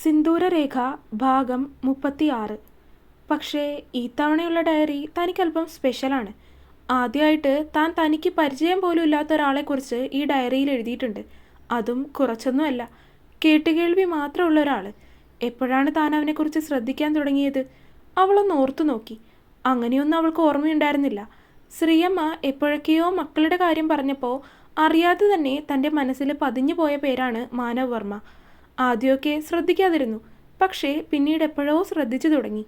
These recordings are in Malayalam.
സിന്ദൂരരേഖ ഭാഗം 36. പക്ഷേ ഇത്തവണയുള്ള ഡയറി തനിക്കല്പം സ്പെഷ്യലാണ്. ആദ്യമായിട്ട് താൻ തനിക്ക് പരിചയം പോലും ഇല്ലാത്ത ഒരാളെക്കുറിച്ച് ഈ ഡയറിയിൽ എഴുതിയിട്ടുണ്ട്. അതും കുറച്ചൊന്നുമല്ല, കേട്ടുകേൾവി മാത്രമുള്ള ഒരാൾ. എപ്പോഴാണ് താൻ അവനെക്കുറിച്ച് ശ്രദ്ധിക്കാൻ തുടങ്ങിയത്? അവളൊന്ന് ഓർത്തു നോക്കി. അങ്ങനെയൊന്നും അവൾക്ക് ഓർമ്മയുണ്ടായിരുന്നില്ല. ശ്രീയമ്മ എപ്പോഴൊക്കെയോ മക്കളുടെ കാര്യം പറഞ്ഞപ്പോൾ അറിയാതെ തന്നെ തൻ്റെ മനസ്സിൽ പതിഞ്ഞു പോയ പേരാണ് മാനവ് വർമ്മ. ആദ്യമൊക്കെ ശ്രദ്ധിക്കാതിരുന്നു, പക്ഷേ പിന്നീട് എപ്പോഴോ ശ്രദ്ധിച്ചു തുടങ്ങി.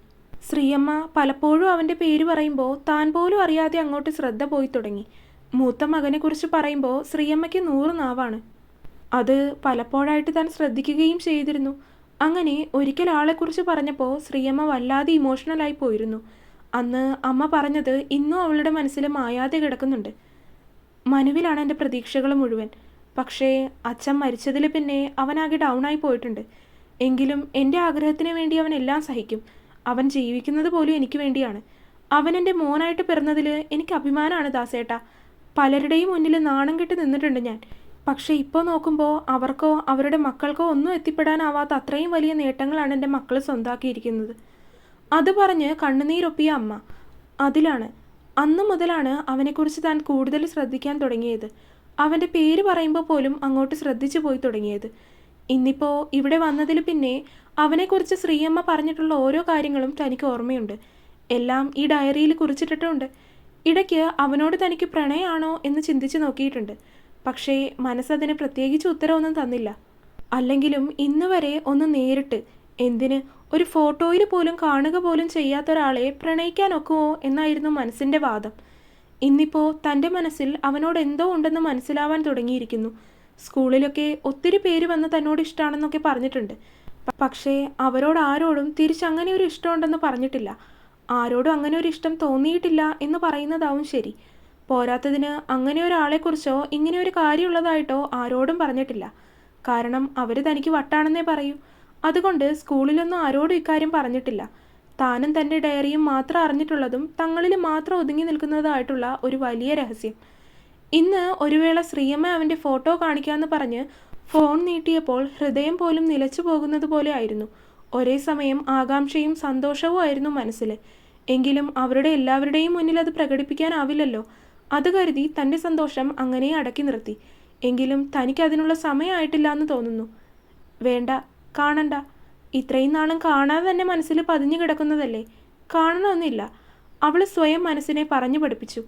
ശ്രീയമ്മ പലപ്പോഴും അവൻ്റെ പേര് പറയുമ്പോൾ താൻ പോലും അറിയാതെ അങ്ങോട്ട് ശ്രദ്ധ പോയി തുടങ്ങി. മൂത്ത മകനെക്കുറിച്ച് പറയുമ്പോൾ ശ്രീയമ്മയ്ക്ക് 100 നാവാണ്. അത് പലപ്പോഴായിട്ട് താൻ ശ്രദ്ധിക്കുകയും ചെയ്തിരുന്നു. അങ്ങനെ ഒരിക്കൽ ആളെക്കുറിച്ച് പറഞ്ഞപ്പോൾ ശ്രീയമ്മ വല്ലാതെ ഇമോഷണലായി പോയിരുന്നു. അന്ന് അമ്മ പറഞ്ഞത് ഇന്നും അവളുടെ മനസ്സിൽ മായാതെ കിടക്കുന്നുണ്ട്. മനുവിലാണ് എൻ്റെ പ്രതീക്ഷകൾ മുഴുവൻ. പക്ഷേ അച്ഛൻ മരിച്ചതിൽ പിന്നെ അവനാകെ ഡൗണായി പോയിട്ടുണ്ട്. എങ്കിലും എൻ്റെ ആഗ്രഹത്തിന് വേണ്ടി അവൻ എല്ലാം സഹിക്കും. അവൻ ജീവിക്കുന്നത് പോലും എനിക്ക് വേണ്ടിയാണ്. അവൻ എൻ്റെ മോനായിട്ട് പിറന്നതിൽ എനിക്ക് അഭിമാനമാണ് ദാസേട്ടാ. പലരുടെയും മുന്നിൽ നാണം കെട്ട് നിന്നിട്ടുണ്ട് ഞാൻ. പക്ഷേ ഇപ്പോൾ നോക്കുമ്പോൾ അവർക്കോ അവരുടെ മക്കൾക്കോ ഒന്നും എത്തിപ്പെടാനാവാത്ത അത്രയും വലിയ നേട്ടങ്ങളാണ് എൻ്റെ മക്കൾ സ്വന്താക്കിയിരിക്കുന്നത്. അത് പറഞ്ഞ് കണ്ണുനീരൊപ്പിയ അമ്മ. അതിലാണ് അന്നു മുതലാണ് അവനെക്കുറിച്ച് താൻ കൂടുതൽ ശ്രദ്ധിക്കാൻ തുടങ്ങിയത്. അവൻ്റെ പേര് പറയുമ്പോൾ പോലും അങ്ങോട്ട് ശ്രദ്ധിച്ചു പോയി തുടങ്ങിയത്. ഇന്നിപ്പോൾ ഇവിടെ വന്നതിൽ പിന്നെ അവനെക്കുറിച്ച് ശ്രീയമ്മ പറഞ്ഞിട്ടുള്ള ഓരോ കാര്യങ്ങളും തനിക്ക് ഓർമ്മയുണ്ട്. എല്ലാം ഈ ഡയറിയിൽ കുറിച്ചിട്ടിട്ടുണ്ട്. ഇടയ്ക്ക് അവനോട് തനിക്ക് പ്രണയമാണോ എന്ന് ചിന്തിച്ച് നോക്കിയിട്ടുണ്ട്. പക്ഷേ മനസ്സതിന് പ്രത്യേകിച്ച് ഉത്തരവൊന്നും തന്നില്ല. അല്ലെങ്കിലും ഇന്ന് വരെ ഒന്ന് നേരിട്ട്, എന്തിന് ഒരു ഫോട്ടോയിൽ പോലും കാണുക പോലും ചെയ്യാത്ത ഒരാളെ പ്രണയിക്കാൻ ഒക്കുമോ എന്നായിരുന്നു മനസ്സിൻ്റെ വാദം. ഇന്നിപ്പോൾ തൻ്റെ മനസ്സിൽ അവനോട് എന്തോ ഉണ്ടെന്ന് മനസ്സിലാവാൻ തുടങ്ങിയിരിക്കുന്നു. സ്കൂളിലൊക്കെ ഒത്തിരി പേര് വന്ന് തന്നോട് ഇഷ്ടമാണെന്നൊക്കെ പറഞ്ഞിട്ടുണ്ട്. പക്ഷേ അവരോട് ആരോടും തിരിച്ചങ്ങനെ ഒരു ഇഷ്ടമുണ്ടെന്ന് പറഞ്ഞിട്ടില്ല. ആരോടും അങ്ങനെ ഒരു ഇഷ്ടം തോന്നിയിട്ടില്ല എന്ന് പറയുന്നതാവും ശരി. പോരാത്തതിന് അങ്ങനെ ഒരാളെക്കുറിച്ചോ ഇങ്ങനെ ഒരു കാര്യമുള്ളതായിട്ടോ ആരോടും പറഞ്ഞിട്ടില്ല. കാരണം അവർ തനിക്ക് വട്ടാണെന്നേ പറയൂ. അതുകൊണ്ട് സ്കൂളിലൊന്നും ആരോടും ഇക്കാര്യം പറഞ്ഞിട്ടില്ല. താനും തൻ്റെ ഡയറിയും മാത്രം അറിഞ്ഞിട്ടുള്ളതും തങ്ങളിൽ മാത്രം ഒതുങ്ങി നിൽക്കുന്നതായിട്ടുള്ള ഒരു വലിയ രഹസ്യം. ഇന്ന് ഒരു വേള ശ്രീയമ്മ അവൻ്റെ ഫോട്ടോ കാണിക്കാമെന്ന് പറഞ്ഞ് ഫോൺ നീട്ടിയപ്പോൾ ഹൃദയം പോലും നിലച്ചു പോകുന്നത് പോലെ ആയിരുന്നു. ഒരേ സമയം ആകാംക്ഷയും സന്തോഷവും ആയിരുന്നു മനസ്സിൽ. എങ്കിലും അവരുടെ എല്ലാവരുടെയും മുന്നിൽ അത് പ്രകടിപ്പിക്കാനാവില്ലല്ലോ. അത് കരുതി തൻ്റെ സന്തോഷം അങ്ങനെ അടക്കി നിർത്തി. എങ്കിലും തനിക്കതിനുള്ള സമയമായിട്ടില്ല എന്ന് തോന്നുന്നു. വേണ്ട, കാണണ്ട. ഇത്രയും നാളും കാണാതെ തന്നെ മനസ്സിൽ പതിഞ്ഞു കിടക്കുന്നതല്ലേ, കാണണമെന്നില്ല. അവൾ സ്വയം മനസ്സിനെ പറഞ്ഞു പഠിപ്പിച്ചു.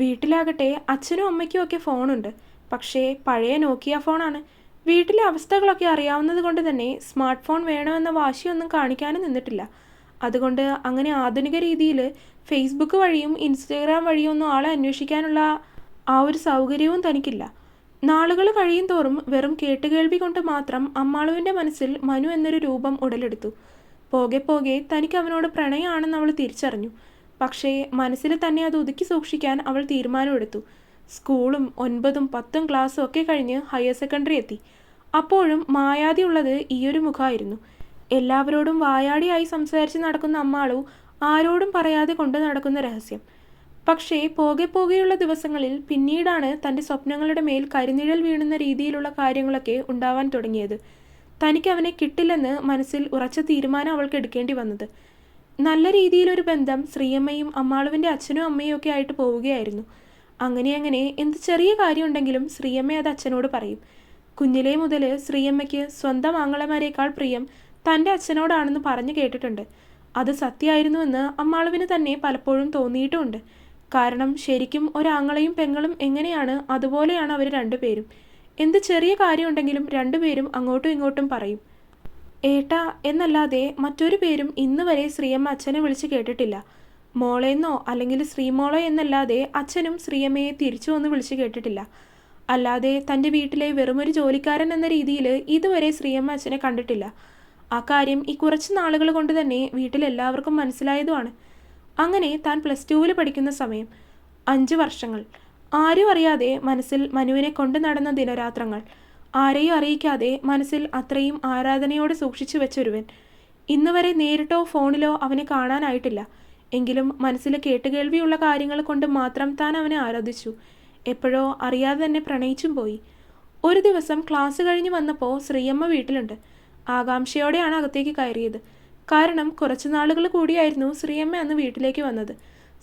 വീട്ടിലാകട്ടെ അച്ഛനും അമ്മയ്ക്കും ഒക്കെ ഫോണുണ്ട്. പക്ഷേ പഴയ നോക്കിയ ഫോണാണ്. വീട്ടിലെ അവസ്ഥകളൊക്കെ അറിയാവുന്നത് കൊണ്ട് തന്നെ സ്മാർട്ട് ഫോൺ വേണമെന്ന വാശിയൊന്നും കാണിക്കാനും നിന്നിട്ടില്ല. അതുകൊണ്ട് അങ്ങനെ ആധുനിക രീതിയിൽ ഫേസ്ബുക്ക് വഴിയും ഇൻസ്റ്റഗ്രാം വഴിയും ഒന്നും ആളെ അന്വേഷിക്കാനുള്ള ആ ഒരു സൗകര്യവും തനിക്കില്ല. നാളുകൾ കഴിയും തോറും വെറും കേട്ടുകേൾവി കൊണ്ട് മാത്രം അമ്മാളുവിൻ്റെ മനസ്സിൽ മനു എന്നൊരു രൂപം ഉടലെടുത്തു. പോകെ പോകെ തനിക്ക് അവനോട് പ്രണയമാണെന്ന് അവൾ തിരിച്ചറിഞ്ഞു. പക്ഷേ മനസ്സിൽ തന്നെ അത് ഒതുക്കി സൂക്ഷിക്കാൻ അവൾ തീരുമാനമെടുത്തു. സ്കൂളും 9ഉം 10ഉം ക്ലാസ്സും ഒക്കെ കഴിഞ്ഞ് ഹയർ സെക്കൻഡറി എത്തി. അപ്പോഴും മായാതെ ഉള്ളത് ഈയൊരു മുഖമായിരുന്നു. എല്ലാവരോടും വായാടിയായി സംസാരിച്ച് നടക്കുന്ന അമ്മാളു ആരോടും പറയാതെ കൊണ്ടു നടക്കുന്ന രഹസ്യം. പക്ഷേ പോകെ പോകെയുള്ള ദിവസങ്ങളിൽ പിന്നീടാണ് തൻ്റെ സ്വപ്നങ്ങളുടെ മേൽ കരിനിഴൽ വീണുന്ന രീതിയിലുള്ള കാര്യങ്ങളൊക്കെ ഉണ്ടാവാൻ തുടങ്ങിയത്. തനിക്ക് അവനെ കിട്ടില്ലെന്ന് മനസ്സിൽ ഉറച്ച തീരുമാനം അവൾക്ക് എടുക്കേണ്ടി വന്നത്. നല്ല രീതിയിലൊരു ബന്ധം ശ്രീയമ്മയും അമ്മാളുവിൻ്റെ അച്ഛനും അമ്മയും ഒക്കെ ആയിട്ട് പോവുകയായിരുന്നു. അങ്ങനെ എന്ത് ചെറിയ കാര്യമുണ്ടെങ്കിലും ശ്രീയമ്മ അത് അച്ഛനോട് പറയും. കുഞ്ഞിലേ മുതൽ ശ്രീയമ്മയ്ക്ക് സ്വന്തം ആങ്ങളമാരേക്കാൾ പ്രിയം തൻ്റെ അച്ഛനോടാണെന്ന് പറഞ്ഞു കേട്ടിട്ടുണ്ട്. അത് സത്യമായിരുന്നുവെന്ന് അമ്മാളുവിന് തന്നെ പലപ്പോഴും തോന്നിയിട്ടുമുണ്ട്. കാരണം ശരിക്കും ഒരാങ്ങളെയും പെങ്ങളും എങ്ങനെയാണ് അതുപോലെയാണ് അവർ രണ്ടുപേരും. എന്ത് ചെറിയ കാര്യമുണ്ടെങ്കിലും രണ്ടുപേരും അങ്ങോട്ടും ഇങ്ങോട്ടും പറയും. ഏട്ടാ എന്നല്ലാതെ മറ്റൊരു പേരും ഇന്ന് വരെ ശ്രീയമ്മ അച്ഛനെ വിളിച്ച് കേട്ടിട്ടില്ല. മോളെന്നോ അല്ലെങ്കിൽ ശ്രീമോളോ എന്നല്ലാതെ അച്ഛനും ശ്രീയമ്മയെ തിരിച്ചു ഒന്ന് വിളിച്ച് കേട്ടിട്ടില്ല. അല്ലാതെ തൻ്റെ വീട്ടിലെ വെറുമൊരു ജോലിക്കാരൻ എന്ന രീതിയിൽ ഇതുവരെ ശ്രീയമ്മ അച്ഛനെ കണ്ടിട്ടില്ല. ആ കാര്യം ഈ കുറച്ച് നാളുകൾ കൊണ്ട് തന്നെ വീട്ടിലെല്ലാവർക്കും മനസ്സിലായതുമാണ്. അങ്ങനെ താൻ +2 പഠിക്കുന്ന സമയം 5 വർഷങ്ങൾ ആരും അറിയാതെ മനസ്സിൽ മനുവിനെ കൊണ്ടു നടന്ന ദിനരാത്രങ്ങൾ, ആരെയും അറിയിക്കാതെ മനസ്സിൽ അത്രയും ആരാധനയോടെ സൂക്ഷിച്ചു വെച്ചൊരുവൻ. ഇന്ന് വരെ നേരിട്ടോ ഫോണിലോ അവനെ കാണാനായിട്ടില്ല. എങ്കിലും മനസ്സിൽ കേട്ടുകേൾവിയുള്ള കാര്യങ്ങൾ കൊണ്ട് മാത്രം താൻ അവനെ ആരാധിച്ചു. എപ്പോഴോ അറിയാതെ തന്നെ പ്രണയിച്ചും പോയി. ഒരു ദിവസം ക്ലാസ് കഴിഞ്ഞ് വന്നപ്പോൾ ശ്രീയമ്മ വീട്ടിലുണ്ട്. ആകാംക്ഷയോടെയാണ് അകത്തേക്ക് കയറിയത്. കാരണം കുറച്ചു നാളുകൾ കൂടിയായിരുന്നു ശ്രീയമ്മ അന്ന് വീട്ടിലേക്ക് വന്നത്.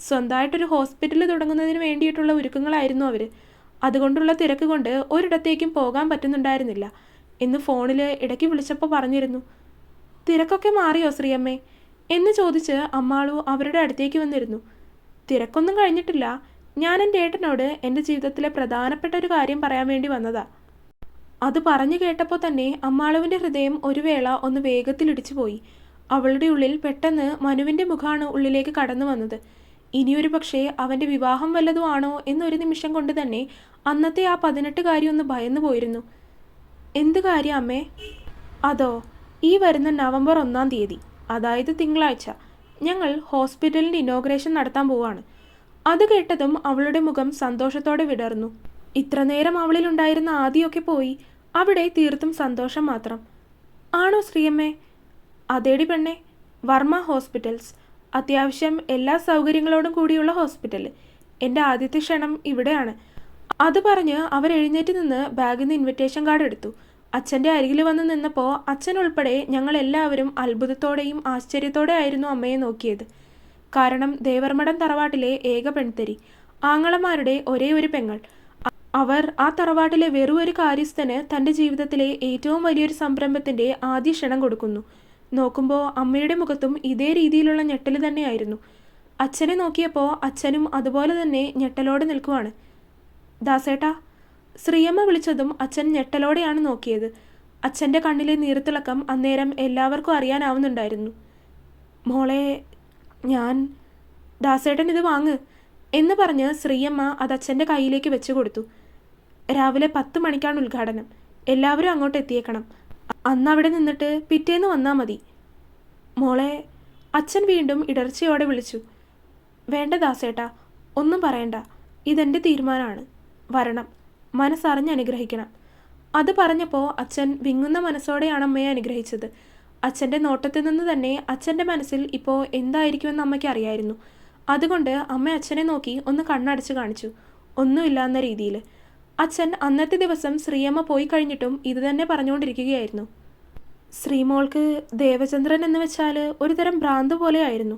സ്വന്തമായിട്ടൊരു ഹോസ്പിറ്റൽ തുടങ്ങുന്നതിന് വേണ്ടിയിട്ടുള്ള ഒരുക്കങ്ങളായിരുന്നു അവർ. അതുകൊണ്ടുള്ള തിരക്ക് കൊണ്ട് ഒരിടത്തേക്കും പോകാൻ പറ്റുന്നുണ്ടായിരുന്നില്ല എന്ന് ഫോണിൽ ഇടയ്ക്ക് വിളിച്ചപ്പോൾ പറഞ്ഞിരുന്നു. തിരക്കൊക്കെ മാറിയോ ശ്രീയമ്മേ എന്ന് ചോദിച്ച് അമ്മാളു അവരുടെ അടുത്തേക്ക് വന്നിരുന്നു. തിരക്കൊന്നും കഴിഞ്ഞിട്ടില്ല. ഞാൻ എൻ്റെ ഏട്ടനോട് എൻ്റെ ജീവിതത്തിലെ പ്രധാനപ്പെട്ട ഒരു കാര്യം പറയാൻ വേണ്ടി വന്നതാ. അത് പറഞ്ഞു കേട്ടപ്പോൾ തന്നെ അമ്മാളുവിൻ്റെ ഹൃദയം ഒരു വേള ഒന്ന് വേഗത്തിലിടിച്ചു പോയി. അവളുടെ ഉള്ളിൽ പെട്ടെന്ന് മനുവിൻ്റെ മുഖമാണ് ഉള്ളിലേക്ക് കടന്നു വന്നത്. ഇനിയൊരു പക്ഷേ അവൻ്റെ വിവാഹം വല്ലതും ആണോ എന്നൊരു നിമിഷം കൊണ്ട് തന്നെ അന്നത്തെ ആ 18 ഒന്ന് ഭയന്നു പോയിരുന്നു. എന്ത് കാര്യം അമ്മേ? അതോ, ഈ വരുന്ന നവംബർ 1-ാം തീയതി, അതായത് തിങ്കളാഴ്ച, ഞങ്ങൾ ഹോസ്പിറ്റലിൻ്റെ ഇനോഗ്രേഷൻ നടത്താൻ പോവാണ്. അത് കേട്ടതും അവളുടെ മുഖം സന്തോഷത്തോടെ വിടർന്നു. ഇത്ര നേരം അവളിലുണ്ടായിരുന്ന ആദ്യമൊക്കെ പോയി. അവിടെ തീർത്തും സന്തോഷം മാത്രം. ആണോ ശ്രീയമ്മേ? അതേടി പെണ്ണെ, വർമ്മ ഹോസ്പിറ്റൽസ്. അത്യാവശ്യം എല്ലാ സൗകര്യങ്ങളോടും കൂടിയുള്ള ഹോസ്പിറ്റൽ. എൻ്റെ ആദ്യത്തെ ക്ഷണം ഇവിടെയാണ്. അത് പറഞ്ഞ് അവരെഴുന്നേറ്റ് നിന്ന് ബാഗിൽ നിന്ന് ഇൻവിറ്റേഷൻ കാർഡ് എടുത്തു. അച്ഛൻ്റെ അരികിൽ വന്ന് നിന്നപ്പോൾ അച്ഛൻ ഉൾപ്പെടെ ഞങ്ങളെല്ലാവരും അത്ഭുതത്തോടെയും ആശ്ചര്യത്തോടെ ആയിരുന്നു അമ്മയെ നോക്കിയത്. കാരണം ദേവർമഠം തറവാട്ടിലെ ഏക പെൺതരി, ആങ്ങളമാരുടെ ഒരേ ഒരു പെങ്ങൾ. അവർ ആ തറവാട്ടിലെ വെറും ഒരു കാര്യസ്ഥന് തൻ്റെ ജീവിതത്തിലെ ഏറ്റവും വലിയൊരു സംരംഭത്തിൻ്റെ ആദ്യ ക്ഷണം കൊടുക്കുന്നു. നോക്കുമ്പോൾ അമ്മയുടെ മുഖത്തും ഇതേ രീതിയിലുള്ള ഞെട്ടൽ തന്നെയായിരുന്നു. അച്ഛനെ നോക്കിയപ്പോൾ അച്ഛനും അതുപോലെ തന്നെ ഞെട്ടലോടെ നിൽക്കുവാണ്. ദാസേട്ടാ, ശ്രീയമ്മ വിളിച്ചതും അച്ഛൻ ഞെട്ടലോടെയാണ് നോക്കിയത്. അച്ഛൻ്റെ കണ്ണിലെ നീർത്തിളക്കം അന്നേരം എല്ലാവർക്കും അറിയാനാവുന്നുണ്ടായിരുന്നു. മോളെ, ഞാൻ... ദാസേട്ടൻ ഇത് വാങ്ങ് എന്ന് പറഞ്ഞ് ശ്രീയമ്മ അത് അച്ഛൻ്റെ കയ്യിലേക്ക് വെച്ചു കൊടുത്തു. രാവിലെ 10 മണിക്കാണ് ഉദ്ഘാടനം. എല്ലാവരും അങ്ങോട്ട് എത്തിയേക്കണം. അന്ന് അവിടെ നിന്നിട്ട് പിറ്റേന്ന് വന്നാൽ മതി. മോളെ, അച്ഛൻ വീണ്ടും ഇടർച്ചയോടെ വിളിച്ചു. വേണ്ട ദാസേട്ടാ, ഒന്നും പറയണ്ട. ഇതെൻ്റെ തീരുമാനമാണ്. വരണം, മനസ്സറിഞ്ഞ് അനുഗ്രഹിക്കണം. അത് പറഞ്ഞപ്പോൾ അച്ഛൻ വിങ്ങുന്ന മനസ്സോടെയാണ് അമ്മയെ അനുഗ്രഹിച്ചത്. അച്ഛൻ്റെ നോട്ടത്തിൽ നിന്ന് തന്നെ അച്ഛൻ്റെ മനസ്സിൽ ഇപ്പോൾ എന്തായിരിക്കുമെന്ന് അമ്മയ്ക്ക് അറിയായിരുന്നു. അതുകൊണ്ട് അമ്മ അച്ഛനെ നോക്കി ഒന്ന് കണ്ണടച്ച് കാണിച്ചു. ഒന്നുമില്ല എന്ന രീതിയിൽ. അച്ഛൻ അന്നത്തെ ദിവസം ശ്രീയമ്മ പോയി കഴിഞ്ഞിട്ടും ഇത് തന്നെ പറഞ്ഞുകൊണ്ടിരിക്കുകയായിരുന്നു. ശ്രീമോൾക്ക് ദേവചന്ദ്രൻ എന്ന് വെച്ചാൽ ഒരു തരം ഭ്രാന്ത് പോലെയായിരുന്നു.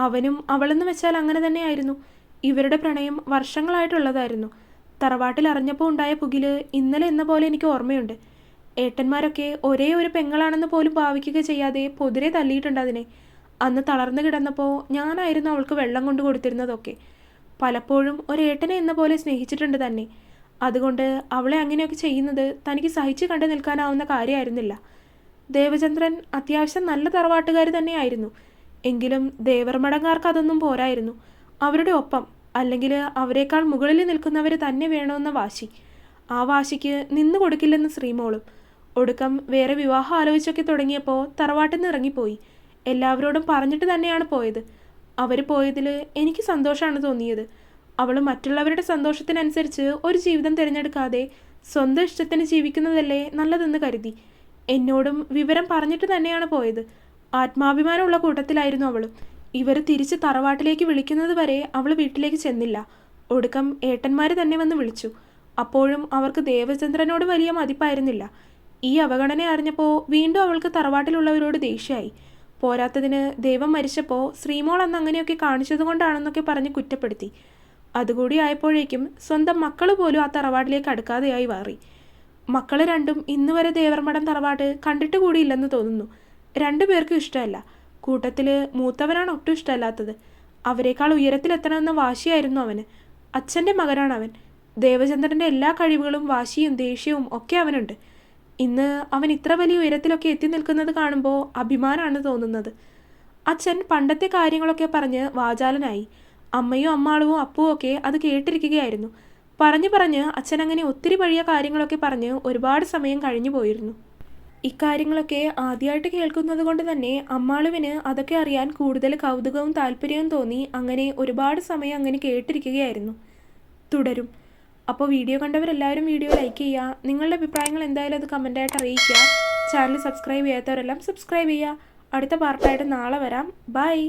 അവനും അവളെന്ന് വെച്ചാൽ അങ്ങനെ തന്നെയായിരുന്നു. ഇവരുടെ പ്രണയം വർഷങ്ങളായിട്ടുള്ളതായിരുന്നു. തറവാട്ടിൽ അറിഞ്ഞപ്പോൾ ഉണ്ടായ പുകില് ഇന്നലെ എന്ന പോലെ എനിക്ക് ഓർമ്മയുണ്ട്. ഏട്ടന്മാരൊക്കെ ഒരേ ഒരു പെങ്ങളാണെന്ന് പോലും ഭാവിക്കുക ചെയ്യാതെ പൊതിരെ തല്ലിയിട്ടുണ്ട് അതിനെ. അന്ന് തളർന്നു കിടന്നപ്പോൾ ഞാനായിരുന്നു അവൾക്ക് വെള്ളം കൊണ്ടു കൊടുത്തിരുന്നതൊക്കെ. പലപ്പോഴും ഒരേട്ടനെ എന്ന പോലെ സ്നേഹിച്ചിട്ടുണ്ട് തന്നെ. അതുകൊണ്ട് അവളെ അങ്ങനെയൊക്കെ ചെയ്യുന്നത് തനിക്ക് സഹിച്ചു കണ്ടു നിൽക്കാനാവുന്ന കാര്യമായിരുന്നില്ല. ദേവചന്ദ്രൻ അത്യാവശ്യം നല്ല തറവാട്ടുകാർ തന്നെയായിരുന്നു. എങ്കിലും ദേവർമഠങ്ങാർക്ക് അതൊന്നും പോരായിരുന്നു. അവരുടെ ഒപ്പം, അല്ലെങ്കിൽ അവരെക്കാൾ മുകളിൽ നിൽക്കുന്നവർ തന്നെ വേണമെന്ന വാശി. ആ വാശിക്ക് നിന്നു കൊടുക്കില്ലെന്ന് ശ്രീമോളും. ഒടുക്കം വേറെ വിവാഹം ആലോചിച്ചൊക്കെ തുടങ്ങിയപ്പോൾ തറവാട്ടിൽ നിന്ന് ഇറങ്ങിപ്പോയി. എല്ലാവരോടും പറഞ്ഞിട്ട് തന്നെയാണ് പോയത്. അവർ പോയതിൽ എനിക്ക് സന്തോഷമാണ് തോന്നിയത്. അവൾ മറ്റുള്ളവരുടെ സന്തോഷത്തിനനുസരിച്ച് ഒരു ജീവിതം തിരഞ്ഞെടുക്കാതെ സ്വന്തം ഇഷ്ടത്തിന് ജീവിക്കുന്നതല്ലേ നല്ലതെന്ന് കരുതി. എന്നോടും വിവരം പറഞ്ഞിട്ട് തന്നെയാണ് പോയത്. ആത്മാഭിമാനമുള്ള കൂട്ടത്തിലായിരുന്നു അവളും. ഇവർ തിരിച്ച് തറവാട്ടിലേക്ക് വിളിക്കുന്നത് വരെ അവൾ വീട്ടിലേക്ക് ചെന്നില്ല. ഒടുക്കം ഏട്ടന്മാർ തന്നെ വന്ന് വിളിച്ചു. അപ്പോഴും അവർക്ക് ദേവചന്ദ്രനോട് വലിയ മതിപ്പായിരുന്നില്ല. ഈ അവഗണന അറിഞ്ഞപ്പോൾ വീണ്ടും അവൾക്ക് തറവാട്ടിലുള്ളവരോട് ദേഷ്യമായി. പോരാത്തതിന് ദൈവം മരിച്ചപ്പോൾ ശ്രീമോൾ അന്ന് അങ്ങനെയൊക്കെ കാണിച്ചതുകൊണ്ടാണെന്നൊക്കെ പറഞ്ഞ് കുറ്റപ്പെടുത്തി. അതുകൂടി ആയപ്പോഴേക്കും സ്വന്തം മക്കൾ പോലും ആ തറവാട്ടിലേക്ക് അടുക്കാതെയായി മാറി. മക്കൾ രണ്ടും ഇന്ന് വരെ ദേവർമഠം തറവാട് കണ്ടിട്ട് കൂടിയില്ലെന്ന് തോന്നുന്നു. 2 പേർക്കും ഇഷ്ടമല്ല. കൂട്ടത്തിൽ മൂത്തവനാണ് ഒട്ടും ഇഷ്ടമല്ലാത്തത്. അവരെക്കാൾ ഉയരത്തിലെത്തണമെന്ന വാശിയായിരുന്നു അവന്. അച്ഛൻ്റെ മകനാണ് അവൻ. ദേവചന്ദ്രൻ്റെ എല്ലാ കഴിവുകളും വാശിയും ദേഷ്യവും ഒക്കെ അവനുണ്ട്. ഇന്ന് അവൻ ഇത്ര വലിയ ഉയരത്തിലൊക്കെ എത്തി നിൽക്കുന്നത് കാണുമ്പോൾ അഭിമാനമാണ് തോന്നുന്നത്. അച്ഛൻ പണ്ടത്തെ കാര്യങ്ങളൊക്കെ പറഞ്ഞ് വാചാലനായി. അമ്മയും അമ്മാളുവും അപ്പുവും ഒക്കെ അത് കേട്ടിരിക്കുകയായിരുന്നു. പറഞ്ഞ് അച്ഛൻ അങ്ങനെ ഒത്തിരി പഴയ കാര്യങ്ങളൊക്കെ പറഞ്ഞ് ഒരുപാട് സമയം കഴിഞ്ഞു പോയിരുന്നു. ഇക്കാര്യങ്ങളൊക്കെ ആദ്യമായിട്ട് കേൾക്കുന്നത് കൊണ്ട് തന്നെ അമ്മാളുവിന് അതൊക്കെ അറിയാൻ കൂടുതൽ കൗതുകവും താല്പര്യവും തോന്നി. അങ്ങനെ ഒരുപാട് സമയം അങ്ങനെ കേട്ടിരിക്കുകയായിരുന്നു. തുടരും. അപ്പോൾ വീഡിയോ കണ്ടവരെല്ലാവരും വീഡിയോ ലൈക്ക് ചെയ്യുക. നിങ്ങളുടെ അഭിപ്രായങ്ങൾ എന്തായാലും അത് കമൻറ്റായിട്ട് അറിയിക്കുക. ചാനൽ സബ്സ്ക്രൈബ് ചെയ്യാത്തവരെല്ലാം സബ്സ്ക്രൈബ് ചെയ്യുക. അടുത്ത പാർട്ടായിട്ട് നാളെ വരാം. ബൈ.